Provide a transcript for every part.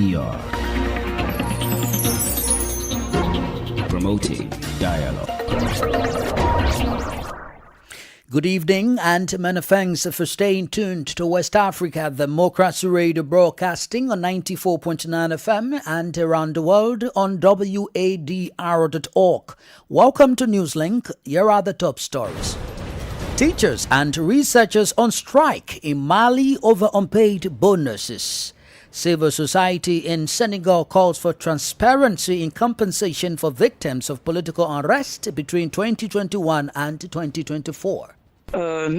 ADR. Promoting dialogue. Good evening and many thanks for staying tuned to West Africa Democracy Radio Broadcasting on 94.9 FM and around the world on wadr.org. Welcome to Newslink. Here are the top stories. Teachers and researchers on strike in Mali over unpaid bonuses. Civil society in Senegal calls for transparency in compensation for victims of political unrest between 2021 and 2024. We are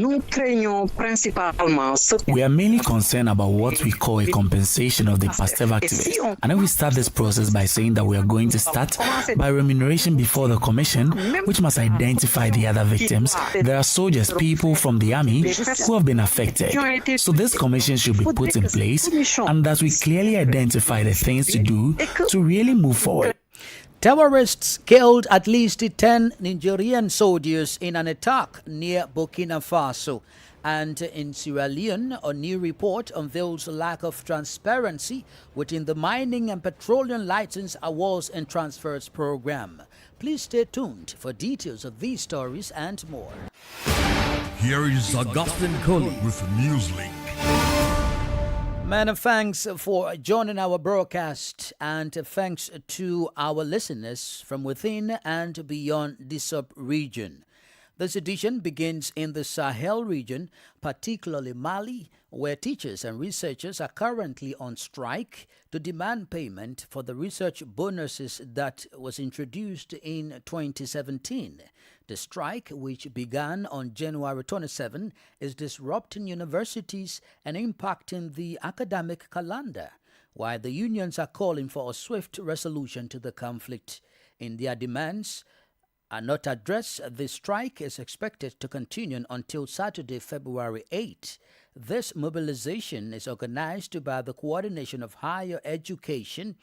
mainly concerned about what we call a compensation of the passive activists. And then we start this process by saying that we are going to start by remuneration before the commission, which must identify the other victims. There are soldiers, people from the army who have been affected. So this commission should be put in place and that we clearly identify the things to do to really move forward. Terrorists killed at least 10 Nigerian soldiers in an attack near Burkina Faso. And in Sierra Leone, a new report unveils lack of transparency within the Mining and Petroleum License Awards and Transfers Program. Please stay tuned for details of these stories and more. Here is Augustine Coley with Newslink. Many thanks for joining our broadcast and thanks to our listeners from within and beyond the sub-region. This edition begins in the Sahel region, particularly Mali, where teachers and researchers are currently on strike to demand payment for the research bonuses that was introduced in 2017. The strike, which began on January 27, is disrupting universities and impacting the academic calendar, while the unions are calling for a swift resolution to the conflict. In their demands are not addressed, the strike is expected to continue until Saturday, February 8. This mobilization is organized by the Coordination of Higher Education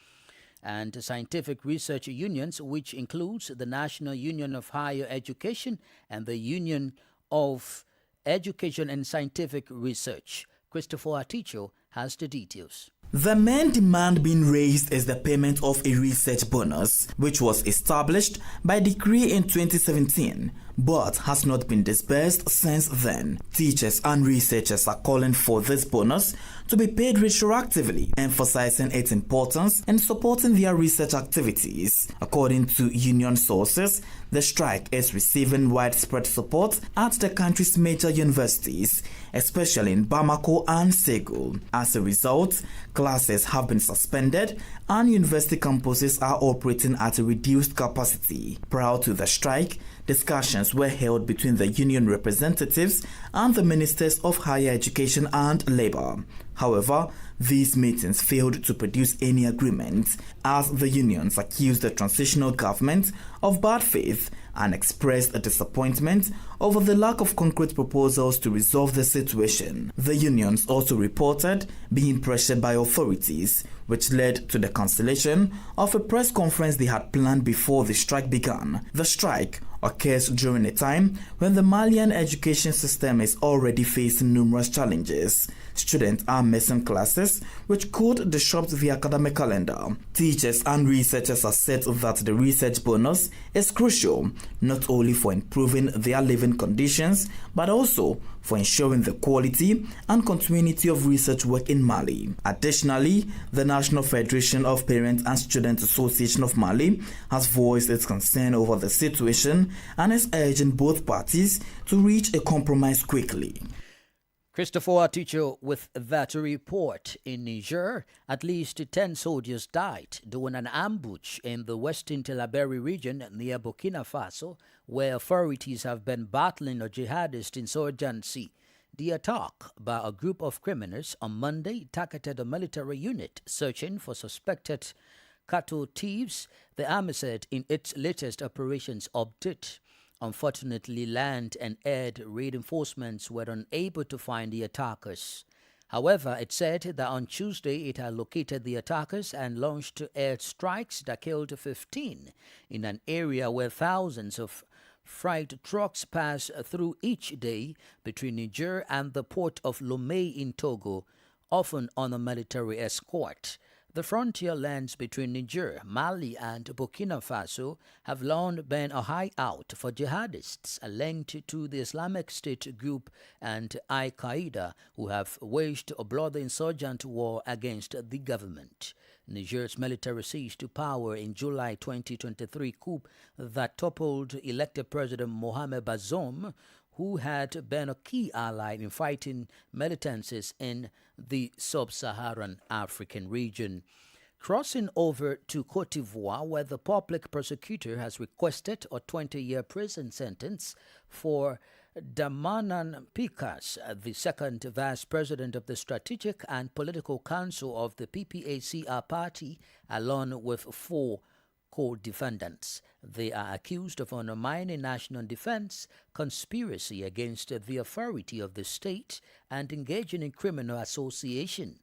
and Scientific Research Unions, which includes the National Union of Higher Education and the Union of Education and Scientific Research. Christopher Aticho has the details. The main demand being raised is the payment of a research bonus, which was established by decree in 2017, but has not been disbursed since then. Teachers and researchers are calling for this bonus to be paid retroactively, emphasizing its importance in supporting their research activities. According to union sources, the strike is receiving widespread support at the country's major universities, especially in Bamako and Senegal. As a result, classes have been suspended and university campuses are operating at a reduced capacity. Prior to the strike, discussions were held between the union representatives and the ministers of higher education and labor. However, these meetings failed to produce any agreement, as the unions accused the transitional government of bad faith and expressed a disappointment over the lack of concrete proposals to resolve the situation. The unions also reported being pressured by authorities, which led to the cancellation of a press conference they had planned before the strike began. The strike occurs during a time when the Malian education system is already facing numerous challenges. Students are missing classes, which could disrupt the academic calendar. Teachers and researchers have said that the research bonus is crucial, not only for improving their living conditions, but also for ensuring the quality and continuity of research work in Mali. Additionally, the National Federation of Parents and Students Association of Mali has voiced its concern over the situation and is urging both parties to reach a compromise quickly. Christopher Aticho with that report. In Niger, at least 10 soldiers died during an ambush in the western Tillaberi region near Burkina Faso, where authorities have been battling a jihadist insurgency. The attack by a group of criminals on Monday targeted a military unit searching for suspected cattle thieves, the army said in its latest operations update. Unfortunately, land and air reinforcements were unable to find the attackers. However, it said that on Tuesday it had located the attackers and launched air strikes that killed 15 in an area where thousands of freight trucks pass through each day between Niger and the port of Lomé in Togo, often on a military escort. The frontier lands between Niger, Mali, and Burkina Faso have long been a hideout for jihadists linked to the Islamic State group and Al-Qaeda, who have waged a bloody insurgent war against the government. Niger's military seized power in July 2023 coup that toppled elected President Mohamed Bazoum, who had been a key ally in fighting militancies in the sub-Saharan African region. Crossing over to Cote d'Ivoire, where the public prosecutor has requested a 20-year prison sentence for Damanan Pikas, the second vice president of the Strategic and Political Council of the PPACR party, along with 4 co-defendants. They are accused of undermining national defense, conspiracy against the authority of the state, and engaging in criminal association.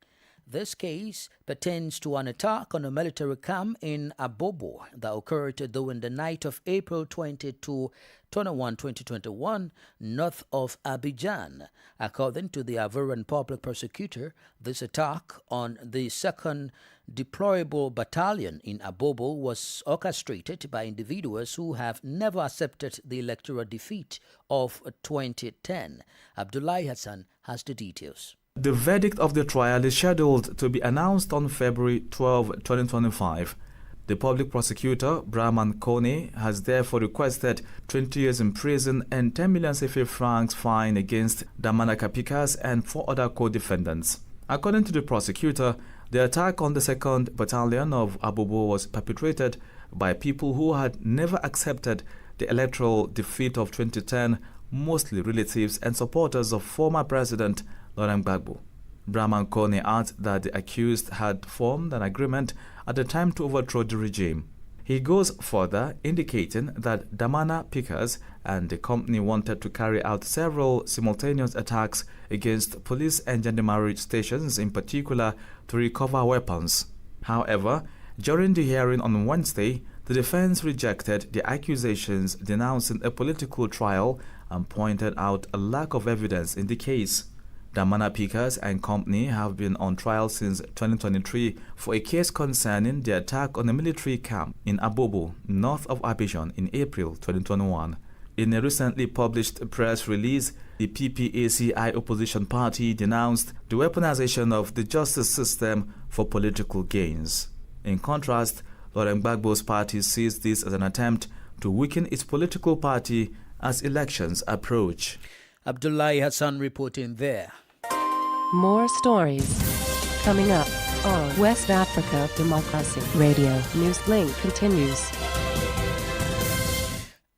This case pertains to an attack on a military camp in Abobo that occurred during the night of April 22, 2021, north of Abidjan. According to the Ivorian public prosecutor, this attack on the 2nd Deployable Battalion in Abobo was orchestrated by individuals who have never accepted the electoral defeat of 2010. Abdullahi Hassan has the details. The verdict of the trial is scheduled to be announced on February 12, 2025. The public prosecutor, Brahman Kone, has therefore requested 20 years in prison and 10 million CFA francs fine against Damana Kapikas and 4 other co-defendants. According to the prosecutor, the attack on the 2nd Battalion of Abobo was perpetrated by people who had never accepted the electoral defeat of 2010, mostly relatives and supporters of former President Laurent Gbagbo. Brahman Kone adds that the accused had formed an agreement at the time to overthrow the regime. He goes further, indicating that Damana Pikas and the company wanted to carry out several simultaneous attacks against police and gendarmerie stations, in particular to recover weapons. However, during the hearing on Wednesday, the defense rejected the accusations, denouncing a political trial and pointed out a lack of evidence in the case. Damana Pikas and company have been on trial since 2023 for a case concerning the attack on a military camp in Abobo, north of Abidjan, in April 2021. In a recently published press release, the PPACI opposition party denounced the weaponization of the justice system for political gains. In contrast, Laurent Gbagbo's party sees this as an attempt to weaken its political party as elections approach. Abdullahi Hassan reporting there. More stories coming up on West Africa Democracy Radio. Newslink continues.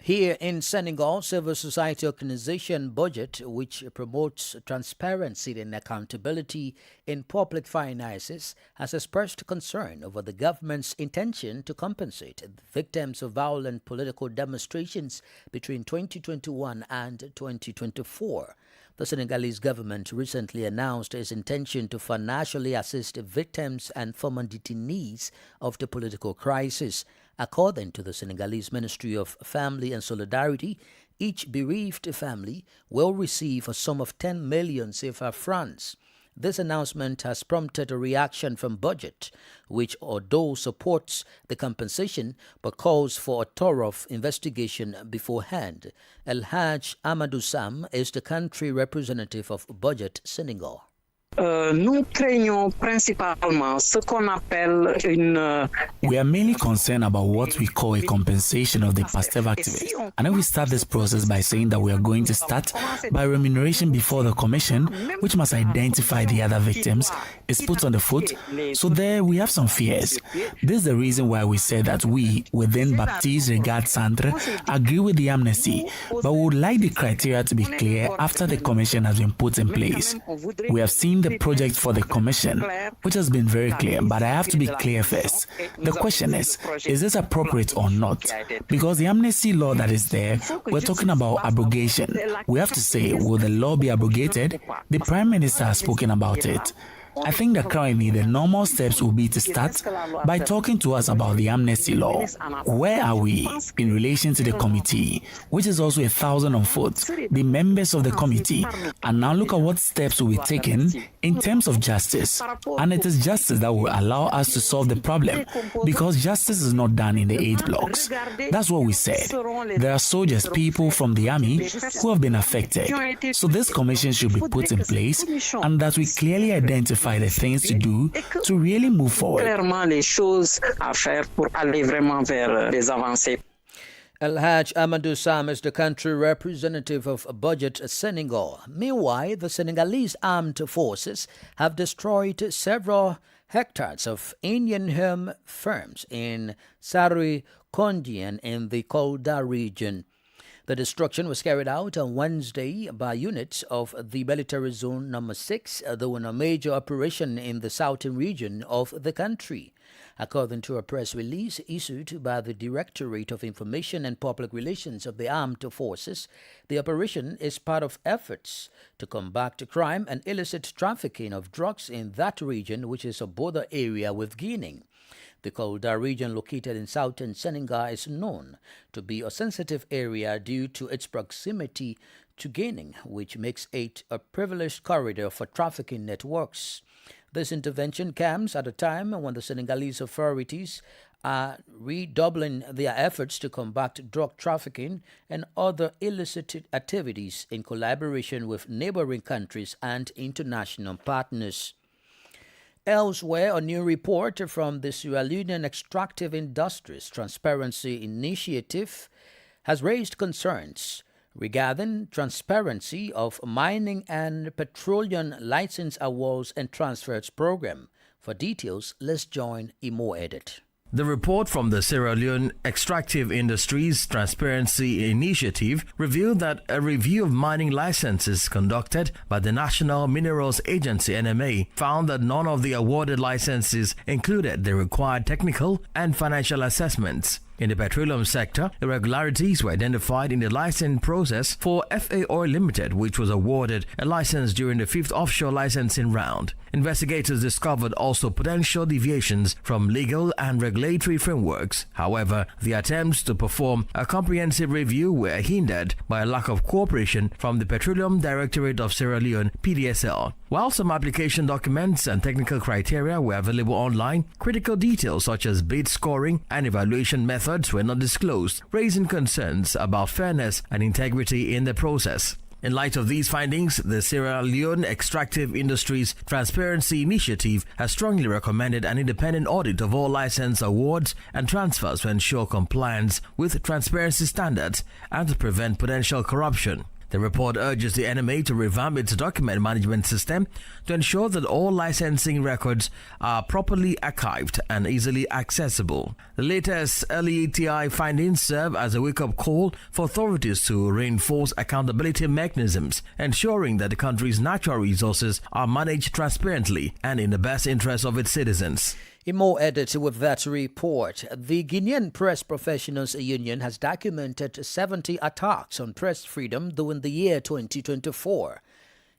Here in Senegal, civil society organization Budget, which promotes transparency and accountability in public finances, has expressed concern over the government's intention to compensate victims of violent political demonstrations between 2021 and 2024. The Senegalese government recently announced its intention to financially assist victims and former detainees of the political crisis. According to the Senegalese Ministry of Family and Solidarity, each bereaved family will receive a sum of 10 million CFA francs. This announcement has prompted a reaction from Budget, which although supports the compensation but calls for a thorough investigation beforehand. El Haj Amadou Sam is the country representative of Budget Senegal. Nous craignons principalement ce qu'on appelle une... We are mainly concerned about what we call a compensation of the Pasteur activists. And then we start this process by saying that we are going to start by remuneration before the commission, which must identify the other victims, is put on the foot. So there we have some fears. This is the reason why we said that we, within Baptiste Regard Centre, agree with the amnesty, but we would like the criteria to be clear after the commission has been put in place. We have seen the project for the commission, which has been very clear, but I have to be clear first. The question is this appropriate or not? Because the amnesty law that is there, we're talking about abrogation. We have to say, will the law be abrogated? The Prime Minister has spoken about it. I think that currently the normal steps will be to start by talking to us about the amnesty law. Where are we in relation to the committee, which is also 1,000 on foot? The members of the committee, and now look at what steps will be taken in terms of justice. And it is justice that will allow us to solve the problem, because justice is not done in the 8 blocks. That's what we said. There are soldiers, people from the army who have been affected. So this commission should be put in place, and that we clearly identify the things to do to really move forward. El-Haj Amadou Sam is the country representative of Budget Senegal. Meanwhile, the Senegalese armed forces have destroyed several hectares of Indian hemp farms in Sarui Kondian in the Kolda region. The destruction was carried out on Wednesday by units of the Military Zone No. 6 during a major operation in the southern region of the country. According to a press release issued by the Directorate of Information and Public Relations of the Armed Forces, the operation is part of efforts to combat crime and illicit trafficking of drugs in that region, which is a border area with Guinea. The Kolda region, located in southern Senegal, is known to be a sensitive area due to its proximity to Guinea, which makes it a privileged corridor for trafficking networks. This intervention comes at a time when the Senegalese authorities are redoubling their efforts to combat drug trafficking and other illicit activities in collaboration with neighboring countries and international partners. Elsewhere, a new report from the Sierra Leonean Extractive Industries Transparency Initiative has raised concerns regarding transparency of mining and petroleum license awards and transfers program. For details, let's join Imo Edit. The report from the Sierra Leone Extractive Industries Transparency Initiative revealed that a review of mining licenses conducted by the National Minerals Agency (NMA) found that none of the awarded licenses included the required technical and financial assessments. In the petroleum sector, irregularities were identified in the license process for FA Oil Limited, which was awarded a license during the 5th offshore licensing round. Investigators discovered also potential deviations from legal and regulatory frameworks. However, the attempts to perform a comprehensive review were hindered by a lack of cooperation from the Petroleum Directorate of Sierra Leone, PDSL. While some application documents and technical criteria were available online, critical details such as bid scoring and evaluation methods were not disclosed, raising concerns about fairness and integrity in the process. In light of these findings, the Sierra Leone Extractive Industries Transparency Initiative has strongly recommended an independent audit of all license awards and transfers to ensure compliance with transparency standards and to prevent potential corruption. The report urges the NMA to revamp its document management system to ensure that all licensing records are properly archived and easily accessible. The latest LETI findings serve as a wake-up call for authorities to reinforce accountability mechanisms, ensuring that the country's natural resources are managed transparently and in the best interest of its citizens. In more edit with that report, the Guinean Press Professionals Union has documented 70 attacks on press freedom during the year 2024.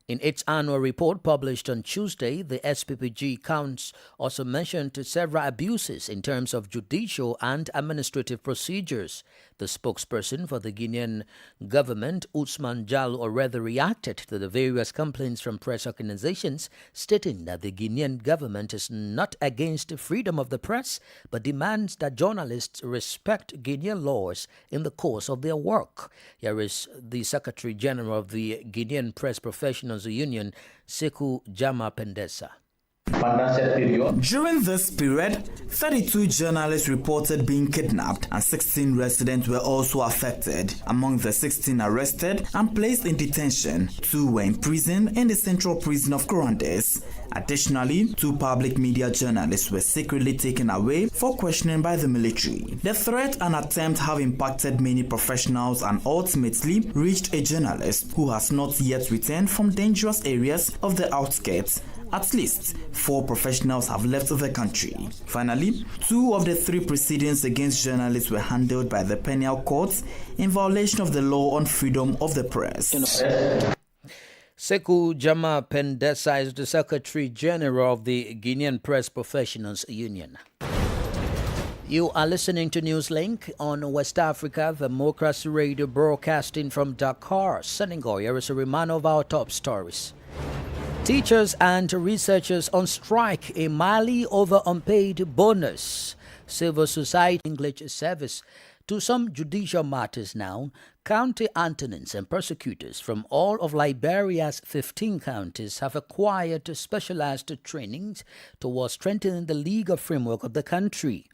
In its annual report published on Tuesday, the SPPG counts also mentioned several abuses in terms of judicial and administrative procedures. The spokesperson for the Guinean government, Ousmane Diallo, already reacted to the various complaints from press organizations, stating that the Guinean government is not against the freedom of the press, but demands that journalists respect Guinean laws in the course of their work. Here is the Secretary General of the Guinean Press Professionals Union, Sekou Jama Pendesa. During this period, 32 journalists reported being kidnapped and 16 residents were also affected. Among the 16 arrested and placed in detention, 2 were imprisoned in the central prison of Corondes. Additionally, 2 public media journalists were secretly taken away for questioning by the military. The threat and attempt have impacted many professionals and ultimately reached a journalist who has not yet returned from dangerous areas of the outskirts. At least 4 professionals have left the country. Finally, 2 of the 3 proceedings against journalists were handled by the penal courts in violation of the law on freedom of the press. Sekou Jama Pendesa is the Secretary General of the Guinean Press Professionals Union. You are listening to Newslink on West Africa Democracy Radio, broadcasting from Dakar, Senegal. Here is a reminder of our top stories. Teachers and researchers on strike in Mali over unpaid bonus. Civil society English service. To some judicial matters now, county attorneys and prosecutors from all of Liberia's 15 counties have acquired specialized trainings towards strengthening the legal framework of the country.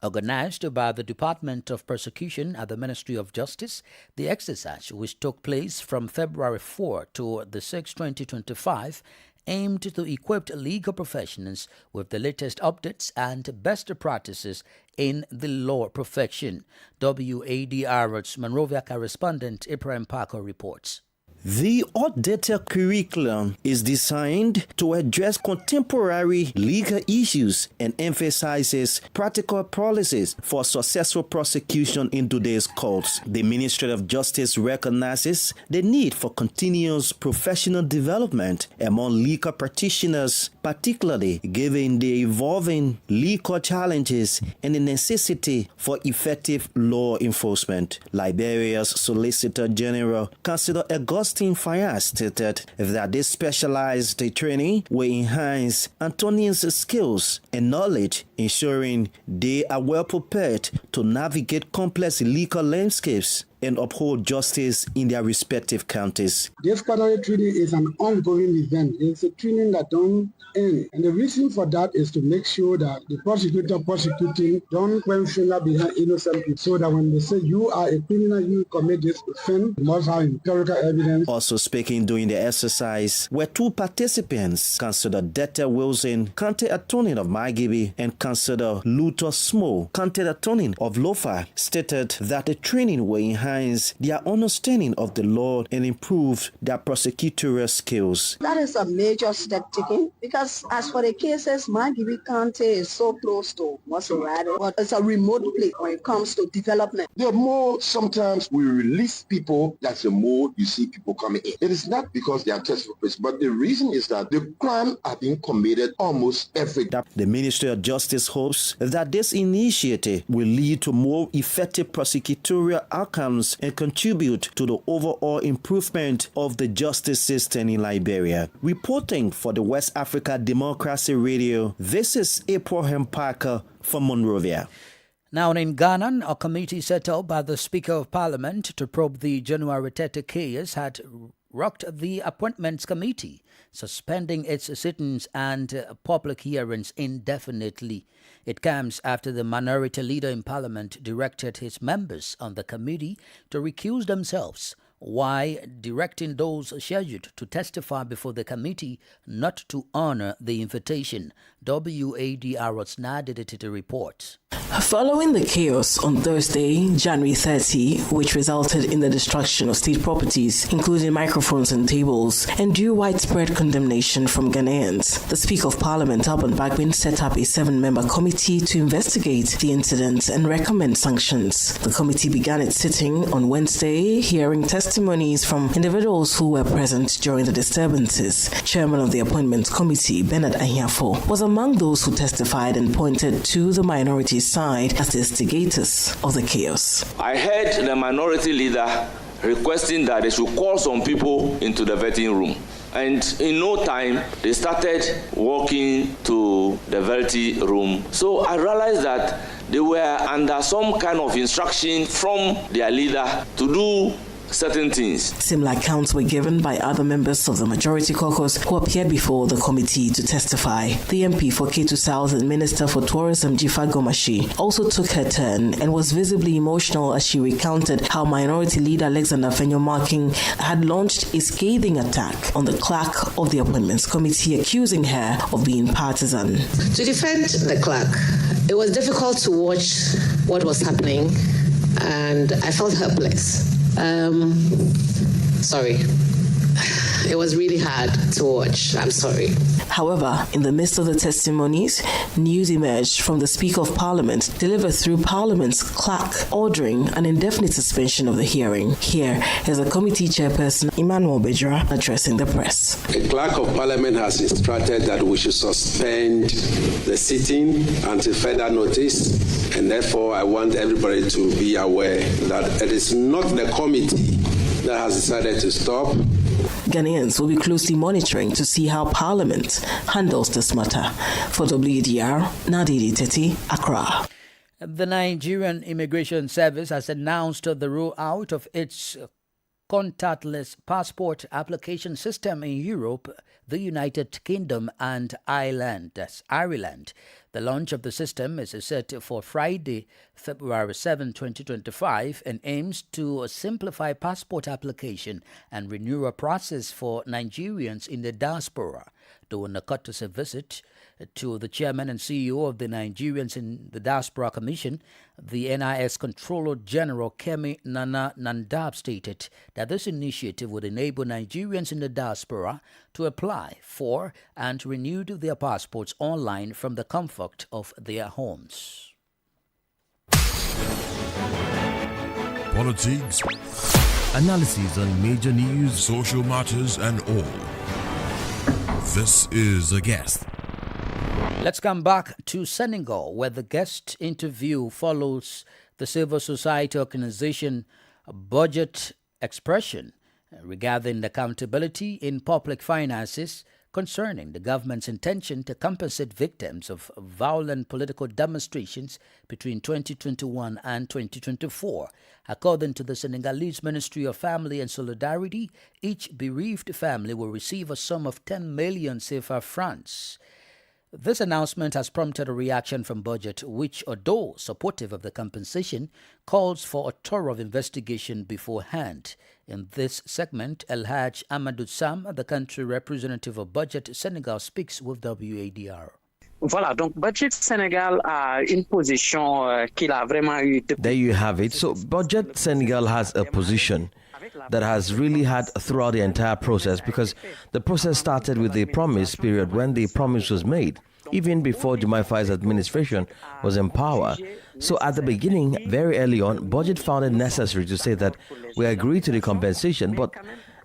Organized by the Department of Prosecution at the Ministry of Justice, the exercise, which took place from February 4 to the 6, 2025, aimed to equip legal professionals with the latest updates and best practices in the law profession. WADR's Monrovia correspondent Ibrahim Parker reports. The updated curriculum is designed to address contemporary legal issues and emphasizes practical policies for successful prosecution in today's courts. The Ministry of Justice recognizes the need for continuous professional development among legal practitioners, particularly given the evolving legal challenges and the necessity for effective law enforcement. Liberia's Solicitor General, Councillor Augustine Fayaz, stated that this specialized training will enhance attorneys' skills and knowledge, ensuring they are well prepared to navigate complex legal landscapes and uphold justice in their respective counties. This quarterly training is an ongoing event. It's a training that don't end. And the reason for that is to make sure that the prosecutor prosecuting don't point finger behind innocent people, so that when they say you are a criminal, you commit this offense, you must have empirical evidence. Also speaking during the exercise were two participants, Councillor Detta Wilson, County Attorney of Magibi, and Councillor Luther Smo, County Attorney of Lofa, stated that the training will enhance their understanding of the law and improve their prosecutorial skills. That is a major step taken, because as for the cases, Magibi County is so close to Wadr, but it's a remote place when it comes to development. The more sometimes we release people, that's the more you see people coming in. It is not because they are tested for prison, but the reason is that the crime are being committed almost every day. The Ministry of Justice hopes that this initiative will lead to more effective prosecutorial outcomes and contribute to the overall improvement of the justice system in Liberia. Reporting for the West Africa Democracy Radio, this is Ibrahim Parker from Monrovia. Now in Ghana, a committee set up by the Speaker of Parliament to probe the January 30 chaos had rocked the Appointments Committee, suspending its sittings and public hearings indefinitely. It comes after the minority leader in Parliament directed his members on the committee to recuse themselves, while directing those scheduled to testify before the committee not to honor the invitation. WADR's Nadidity reports. Following the chaos on Thursday, January 30, which resulted in the destruction of state properties, including microphones and tables, and drew widespread condemnation from Ghanaians, the Speaker of Parliament, Alban Bagbin, set up a 7-member committee to investigate the incident and recommend sanctions. The committee began its sitting on Wednesday, hearing testimonies from individuals who were present during the disturbances. Chairman of the Appointments Committee, Bernard Ahiafo, was among those who testified and pointed to the minority side as the instigators of the chaos. I heard the minority leader requesting that they should call some people into the vetting room. And in no time, they started walking to the vetting room. So I realized that they were under some kind of instruction from their leader to do certain things. Similar accounts were given by other members of the majority caucus who appeared before the committee to testify. The MP for Ketu South and Minister for Tourism, Jifa Gomashi, also took her turn and was visibly emotional as she recounted how Minority Leader Alexander Fenyo-Marking had launched a scathing attack on the clerk of the Appointments Committee, accusing her of being partisan. To defend the clerk, it was difficult to watch what was happening, and I felt helpless. Sorry. It was really hard to watch. I'm sorry. However, in the midst of the testimonies, news emerged from the Speaker of Parliament delivered through Parliament's clerk ordering an indefinite suspension of the hearing. Here is the committee chairperson, Emmanuel Bejra, addressing the press. The Clerk of Parliament has instructed that we should suspend the sitting until further notice, and therefore I want everybody to be aware that it is not the committee that has decided to stop. Ghanaians will be closely monitoring to see how Parliament handles this matter. For WDR, Nadidi Teti, Accra. The Nigerian Immigration Service has announced the rollout of its contactless passport application system in Europe, the United Kingdom and Ireland. That's Ireland. The launch of the system is set for Friday, February 7, 2025, and aims to simplify passport application and renewal process for Nigerians in the diaspora. During a courtesy visit to the chairman and CEO of the Nigerians in the Diaspora Commission, the NIS Controller General Kemi Nana Nandab stated that this initiative would enable Nigerians in the diaspora to apply for and renew their passports online from the comfort of their homes. Politics, analysis on major news, social matters, and all. This is A Guest. Let's come back to Senegal, where the guest interview follows the civil society organization Budget Expression regarding accountability in public finances concerning the government's intention to compensate victims of violent political demonstrations between 2021 and 2024. According to the Senegalese Ministry of Family and Solidarity, each bereaved family will receive a sum of 10 million CFA francs. This announcement has prompted a reaction from Budget, which, although supportive of the compensation, calls for a thorough investigation beforehand. In this segment, El Haj Amadou Sam, the country representative of Budget Senegal, speaks with WADR. Voilà, donc Budget Senegal a une position qu'il a vraiment eu. There you have it. So Budget Senegal has a position that has really had throughout the entire process, because the process started with the promise period when the promise was made, even before Jumai Fai's administration was in power. So at the beginning, very early on, Budget found it necessary to say that we agree to the compensation, but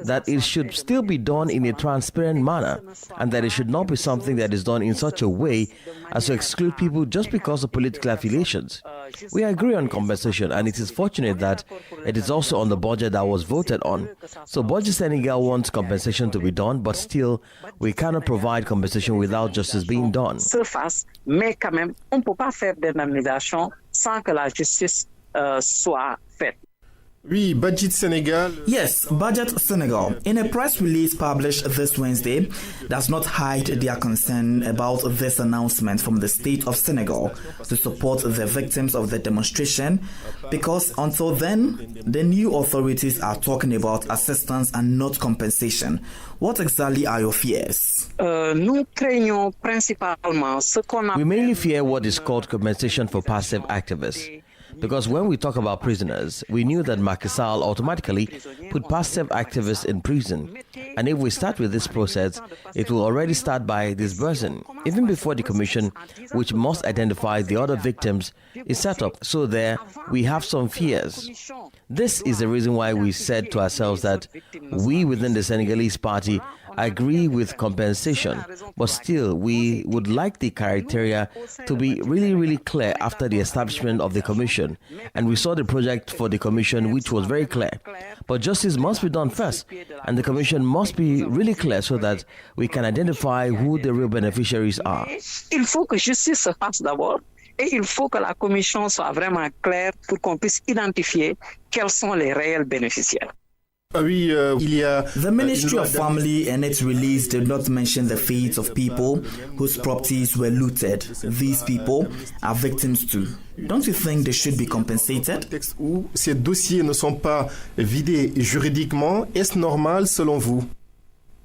that it should still be done in a transparent manner, and that it should not be something that is done in such a way as to exclude people just because of political affiliations. We agree on compensation, and it is fortunate that it is also on the budget that was voted on. So Budget Senegal wants compensation to be done, but still, we cannot provide compensation without justice being done. Mais quand même, on ne peut pas faire d'indemnisation sans que la justice soit faite. Oui, Budget Senegal. Yes, Budget Senegal, in a press release published this Wednesday, does not hide their concern about this announcement from the state of Senegal to support the victims of the demonstration, because until then, the new authorities are talking about assistance and not compensation. What exactly are your fears? Nous craignons principalement ce qu'on We mainly fear what is called compensation for passive activists. Because when we talk about prisoners, we knew that Macky Sall automatically put passive activists in prison. And if we start with this process, it will already start by disbursing, even before the commission, which must identify the other victims, is set up. So there, we have some fears. This is the reason why we said to ourselves that we within the Senegalese party agree with compensation, but still we would like the criteria to be really clear after the establishment of the commission. And we saw the project for the commission, which was very clear. But justice must be done first, and the commission must be really clear so that we can identify who the real beneficiaries are. Il faut que justice se fasse d'abord, et il faut que la commission soit vraiment claire pour qu'on puisse identifier quels sont les réels bénéficiaires. The Ministry of Family and its release did not mention the fates of people whose properties were looted. These people are victims too. Don't you think they should be compensated? Où ces dossiers ne sont pas vidés juridiquement, est-ce normal selon vous?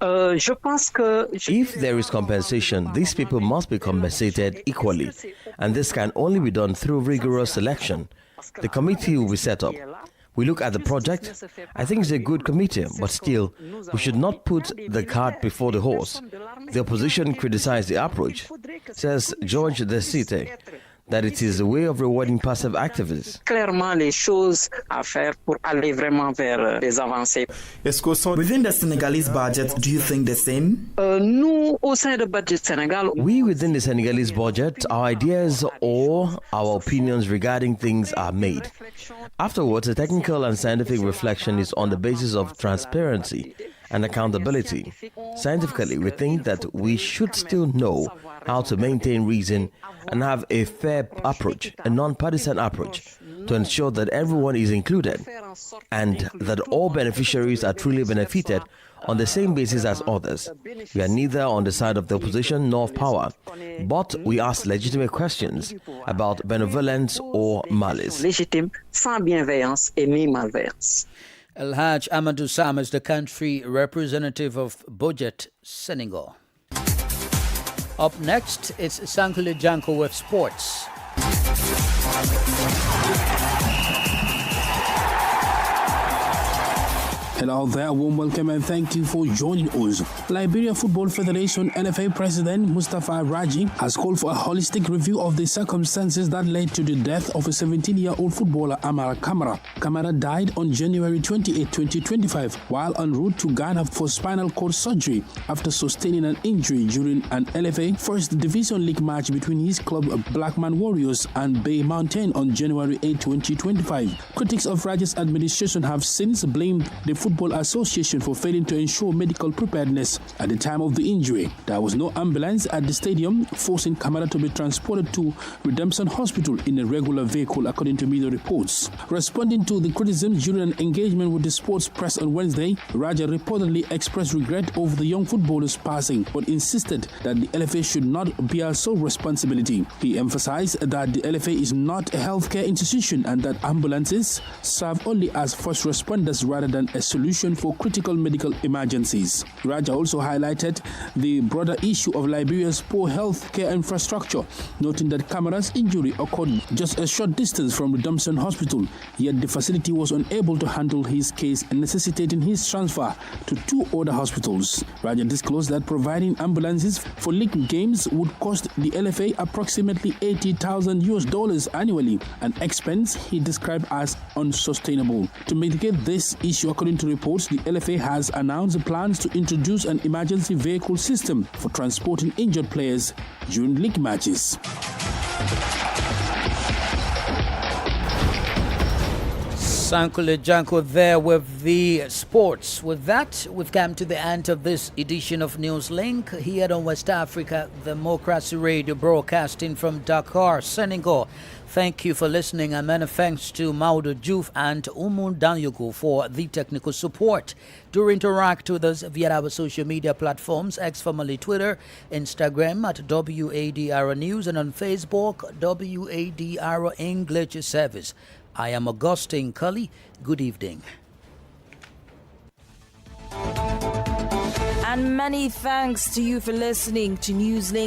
If there is compensation, these people must be compensated equally, and this can only be done through rigorous selection. The committee will be set up. We look at the project. I think it's a good committee, but still, we should not put the cart before the horse. The opposition criticized the approach, says George Desite, that it is a way of rewarding passive activists. Clairement, les choses à faire pour aller vraiment vers des avancées. Within the Senegalese budget, do you think the same? Nous, au sein du budget Sénégal, we within the Senegalese budget, our ideas or our opinions regarding things are made. Afterwards, a technical and scientific reflection is on the basis of transparency and accountability. Scientifically, we think that we should still know how to maintain reason and have a fair approach, a non-partisan approach, to ensure that everyone is included and that all beneficiaries are truly benefited on the same basis as others. We are neither on the side of the opposition nor of power, but we ask legitimate questions about benevolence or malice. Légitime, sans bienveillance et ni malveillance. El Haj Amadou Sam is the country representative of Budget Senegal. Up next, it's Sankule Janko with sports. Hello there, warm welcome and thank you for joining us. Liberia Football Federation NFA President Mustafa Raji has called for a holistic review of the circumstances that led to the death of a 17-year-old footballer Amara Kamara. Kamara died on January 28, 2025 while en route to Ghana for spinal cord surgery after sustaining an injury during an LFA First Division League match between his club Blackman Warriors and Bay Mountain on January 8, 2025. Critics of Raji's administration have since blamed the Football Association for failing to ensure medical preparedness at the time of the injury. There was no ambulance at the stadium, forcing Kamara to be transported to Redemption Hospital in a regular vehicle, according to media reports. Responding to the criticism during an engagement with the sports press on Wednesday, Raja reportedly expressed regret over the young footballer's passing, but insisted that the LFA should not bear sole responsibility. He emphasized that the LFA is not a healthcare institution and that ambulances serve only as first responders rather than a solution for critical medical emergencies. Raja also highlighted the broader issue of Liberia's poor healthcare infrastructure, noting that Kamara's injury occurred just a short distance from Redemption Hospital, yet the facility was unable to handle his case, necessitating his transfer to two other hospitals. Raja disclosed that providing ambulances for league games would cost the LFA approximately $80,000 annually, an expense he described as unsustainable. To mitigate this issue, according to reports, the LFA has announced plans to introduce an emergency vehicle system for transporting injured players during league matches. Sankule Janko there with the sports. With that, we've come to the end of this edition of Newslink here on West Africa Democracy Radio, broadcasting from Dakar, Senegal. Thank you for listening, and many thanks to Maudo Juf and Umun Danyogo for the technical support. Do interact with us via our social media platforms, X formerly Twitter, Instagram at WADR News, and on Facebook, WADR English Service. I am Augustine Cully. Good evening. And many thanks to you for listening to Newslink.